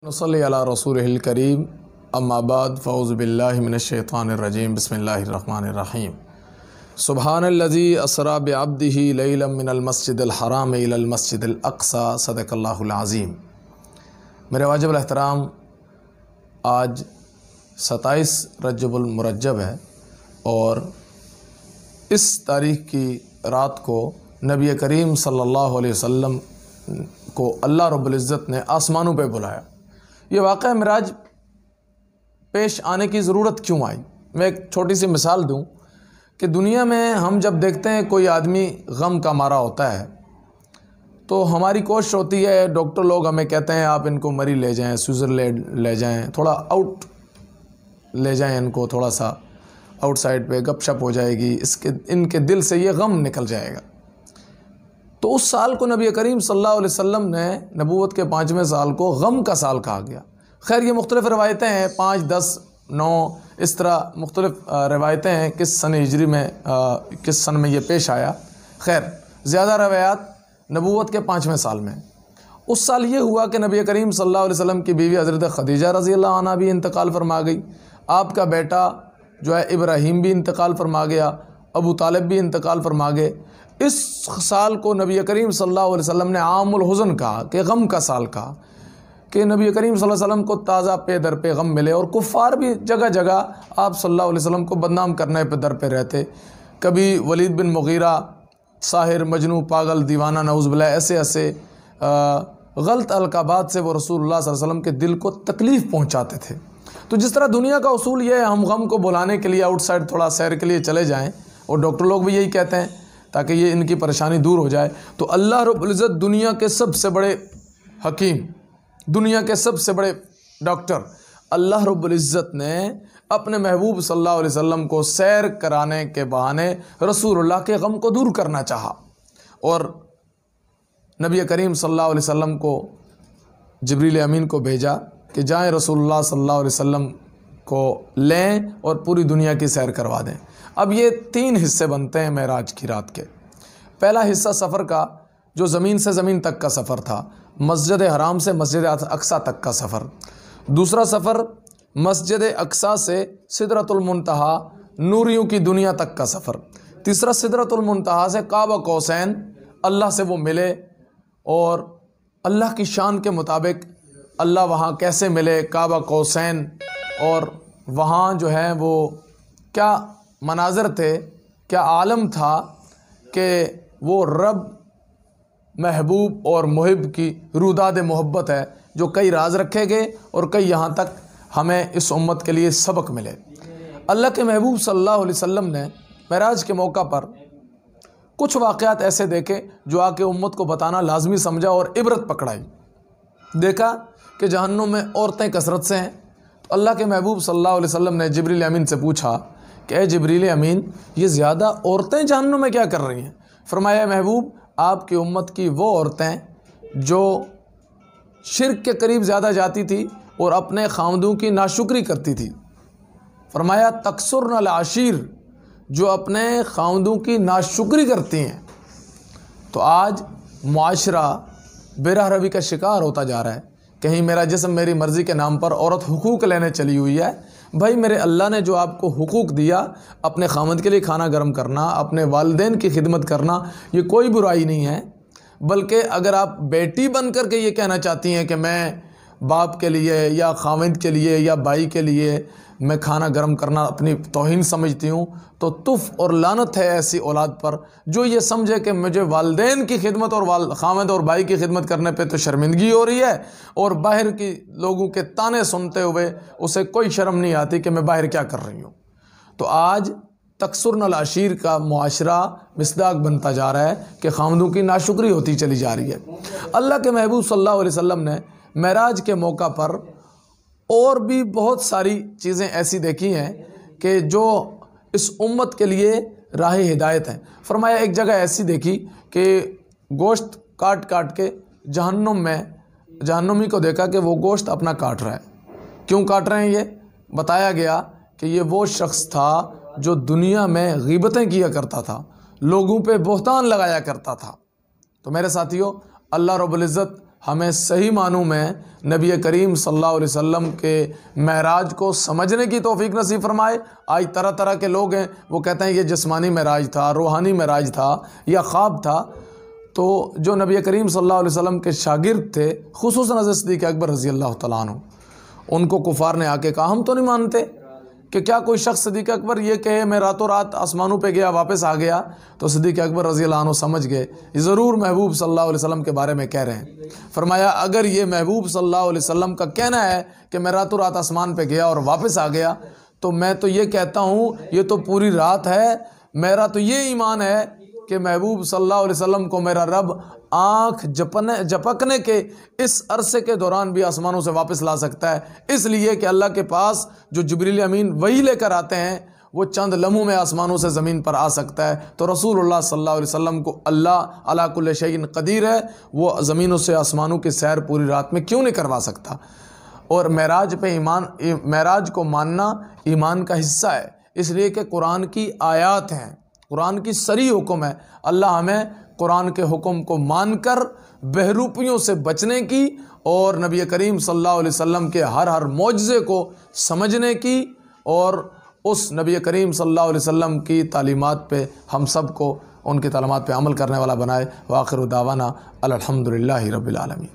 नसल्ली अला रसूलिल करीम अम्मा बाद फ़ऊज़ु बिल्लाहि मिनश शैतानिर रजीम बिस्मिल्लाहिर रहमानिर रहीम सुब्हानल्लज़ी अस्रा बिअब्दिही लैलन मिनल मस्जिदिल हराम इलल मस्जिदिल अक़सा सदक़ल्लाहुल अज़ीम। मेरे वाजिबुल एहतराम, आज 27 रजबुल मुरज्जब है और इस तारीख़ की रात को नबी करीम सल्लल्लाहु अलैहि वसल्लम को अल्लाह रब्बुल इज़्ज़त ने आसमानों पे बुलाया। ये वाक़या मिराज पेश आने की ज़रूरत क्यों आई? मैं एक छोटी सी मिसाल दूं कि दुनिया में हम जब देखते हैं कोई आदमी गम का मारा होता है तो हमारी कोशिश होती है, डॉक्टर लोग हमें कहते हैं आप इनको मरी ले जाएं, स्विट्ज़रलैंड ले जाएं, थोड़ा आउट ले जाएं, इनको थोड़ा सा आउटसाइड पे गपशप हो जाएगी, इनके दिल से ये गम निकल जाएगा। तो उस साल को नबी करीम सल्लल्लाहु अलैहि वसल्लम ने नबूवत के 5वें साल को गम का साल कहा गया। खैर, ये मुख्तलिफ़ रवायतें हैं, 5, 10, 9 इस तरह मुख्तलिफ़ रवायतें हैं किस सन हिजरी में किस सन में ये पेश आया। खैर, ज़्यादा रवायात नबूवत के 5वें साल में। उस साल ये हुआ कि नबी करीम सल्लल्लाहु अलैहि वसल्लम की बीवी हज़रत खदीजा रज़ी अल्लाह अन्हा भी इंतकाल फरमा गई। आपका बेटा जो है इब्राहीम भी इंतकाल फरमा गया, अबू तालिब भी इंतकाल फरमा गए। इस साल को नबी करीम सल्लल्लाहु अलैहि वसल्लम ने आमुल हुज़न कहा कि गम का साल कहा कि नबी करीम सल्लल्लाहु अलैहि वसल्लम को ताज़ा पे दर पे गम मिले और कुफ़ार भी जगह जगह आप सल्लल्लाहु अलैहि वसल्लम को बदनाम करने पे दर पे रहते। कभी वलीद बिन मुगीरा साहिर, मजनू, पागल, दीवाना, नऊज़ बिल्लाह ऐसे ऐसे गलत अलक़ाबात से वो रसूलुल्लाह सल्लल्लाहु अलैहि वसल्लम के दिल को तकलीफ़ पहुँचाते थे। तो जिस तरह दुनिया का उसूल ये है, हम गम को बुलाने के लिए आउटसाइड थोड़ा सैर के लिए चले जाएँ और डॉक्टर लोग भी यही कहते हैं ताकि ये इनकी परेशानी दूर हो जाए। तो अल्लाह रब्बुल इज़्ज़त दुनिया के सबसे बड़े हकीम, दुनिया के सबसे बड़े डॉक्टर अल्लाह रब्बुल इज़्ज़त ने अपने महबूब सल्लल्लाहु अलैहि वसल्लम को सैर कराने के बहाने रसूलुल्लाह के गम को दूर करना चाहा और नबी करीम सल्लल्लाहु अलैहि वसल्लम को जिब्रील अमीन को भेजा कि जाएँ रसूलुल्लाह सल्लल्लाहु अलैहि वसल्लम को लें और पूरी दुनिया की सैर करवा दें। अब ये 3 हिस्से बनते हैं मेराज की रात के। पहला हिस्सा सफ़र का, जो ज़मीन से ज़मीन तक का सफ़र था, मस्जिद हराम से मस्जिद अक्सा तक का सफ़र। दूसरा सफ़र मस्जिद अक्सा से सिदरतुल मुंतहा, नूरियों की दुनिया तक का सफ़र। तीसरा सिदरतुल मुंतहा से काबा कौसैन, अल्लाह से वो मिले और अल्लाह की शान के मुताबिक अल्लाह वहाँ कैसे मिले, काबा कौसैन, और वहाँ जो है वो क्या मनाज़र थे, क्या आलम था कि वो रब महबूब और मुहिब की रुदाद मोहब्बत है जो कई राज रखे गए और कई यहाँ तक हमें इस उम्मत के लिए सबक मिले। अल्लाह के महबूब सल्लल्लाहु अलैहि वसल्लम ने मेराज के मौका पर कुछ वाक़यात ऐसे देखे जो आके उम्मत को बताना लाजमी समझा और इबरत पकड़ाई। देखा कि जहन्नुम में औरतें कसरत से हैं, तो अल्लाह के महबूब सल्लल्लाहु अलैहि वसल्लम ने जिब्रील अमीन से पूछा कि ए जिब्रील अमीन, ये ज़्यादा औरतें जहन्नुम में क्या कर रही हैं? फरमाया महबूब, आपकी उम्मत की वो औरतें जो शिर्क के करीब ज़्यादा जाती थी और अपने खामदों की नाशुक्री करती थी। फरमाया तकसुरन आशीर, जो अपने खामदों की नाशुक्री करती हैं। तो आज मुआशरा बेराह रवी का शिकार होता जा रहा है। कहीं मेरा जिस्म मेरी मर्ज़ी के नाम पर औरत हुकूक लेने चली हुई है। भाई, मेरे अल्लाह ने जो आपको हुकूक दिया, अपने खामद के लिए खाना गर्म करना, अपने वालिदैन की खिदमत करना, ये कोई बुराई नहीं है। बल्कि अगर आप बेटी बन कर के ये कहना चाहती हैं कि मैं बाप के लिए या खामद के लिए या भाई के लिए मैं खाना गर्म करना अपनी तौहीन समझती हूँ, तो तुफ़ और लानत है ऐसी औलाद पर जो ये समझे कि मुझे वालिदैन की खिदमत और खामद और भाई की खिदमत करने पे तो शर्मिंदगी हो रही है और बाहर की लोगों के ताने सुनते हुए उसे कोई शर्म नहीं आती कि मैं बाहर क्या कर रही हूँ। तो आज तकसुरन आशीर का मुआशरा मिसदाक बनता जा रहा है कि खामदों की नाशुक्री होती चली जा रही है। अल्लाह के महबूब सल्लल्लाहु अलैहि वसल्लम ने मेराज के मौका पर और भी बहुत सारी चीज़ें ऐसी देखी हैं कि जो इस उम्मत के लिए राह हिदायत हैं। फरमाया एक जगह ऐसी देखी कि गोश्त काट काट के जहन्नुमी को देखा कि वो गोश्त अपना काट रहा है। क्यों काट रहे हैं? ये बताया गया कि ये वो शख्स था जो दुनिया में ग़ीबतें किया करता था, लोगों पे बोहतान लगाया करता था। तो मेरे साथियों, अल्लाह रब्बुल इज़्ज़त हमें सही मानों में नबी करीम सल्लल्लाहु अलैहि वसल्लम के महराज को समझने की तौफीक नसीब फरमाए। आज तरह तरह के लोग हैं, वो कहते हैं ये जिस्मानी महराज था, रूहानी महराज था या ख्वाब था। तो जो नबी करीम सल्लल्लाहु अलैहि वसल्लम के शागिर्द थे, खुसूसन हज़रत सिद्दीक़ अकबर रज़ी अल्लाह तआला अन्हु, उनको कुफ़ार ने आके कहा हम तो नहीं मानते कि क्या कोई शख्स सिद्दीक़ अकबर ये कहे मैं रातों रात आसमानों पे गया वापस आ गया। तो सिद्दीक़ अकबर रज़ी अल्लाह अन्हु समझ गए ये ज़रूर महबूब सल्लल्लाहु अलैहि वसल्लम के बारे में कह रहे हैं। फरमाया अगर ये महबूब सल्लल्लाहु अलैहि वसल्लम का कहना है कि मैं रातों रात आसमान पे गया और वापस आ गया, तो मैं तो ये कहता हूँ ये तो पूरी रात है। मेरा तो ये ईमान है कि महबूब सल्लल्लाहु अलैहि वसल्लम को मेरा रब आँख झपकने के इस अरसे के दौरान भी आसमानों से वापस ला सकता है, इसलिए कि अल्लाह के पास जो जिब्रील अमीन वही लेकर आते हैं वो चंद लम्हों में आसमानों से ज़मीन पर आ सकता है। तो रसूलुल्लाह सल्लल्लाहु अलैहि वसल्लम को अल्लाह अला कुल्लि शैइन क़दीर है, वो ज़मीनों से आसमानों की सैर पूरी रात में क्यों नहीं करवा सकता। और महराज पे ईमान, महराज को मानना ईमान का हिस्सा है, इसलिए कि कुरान की आयात हैं, कुरान की सरी हुक्म है। अल्लाह हमें कुरान के हुक्म को मानकर बहरूपियों से बचने की और नबी करीम सल्लल्लाहु अलैहि वसल्लम के हर मौजज़े को समझने की और उस नबी करीम सल्लल्लाहु अलैहि वसल्लम की तालीमात पे हम सब को उनकी तालीमात पे अमल करने वाला बनाए। व आखिर दावाना अल्हम्दुलिल्लाहि रब्बिल आलमीन।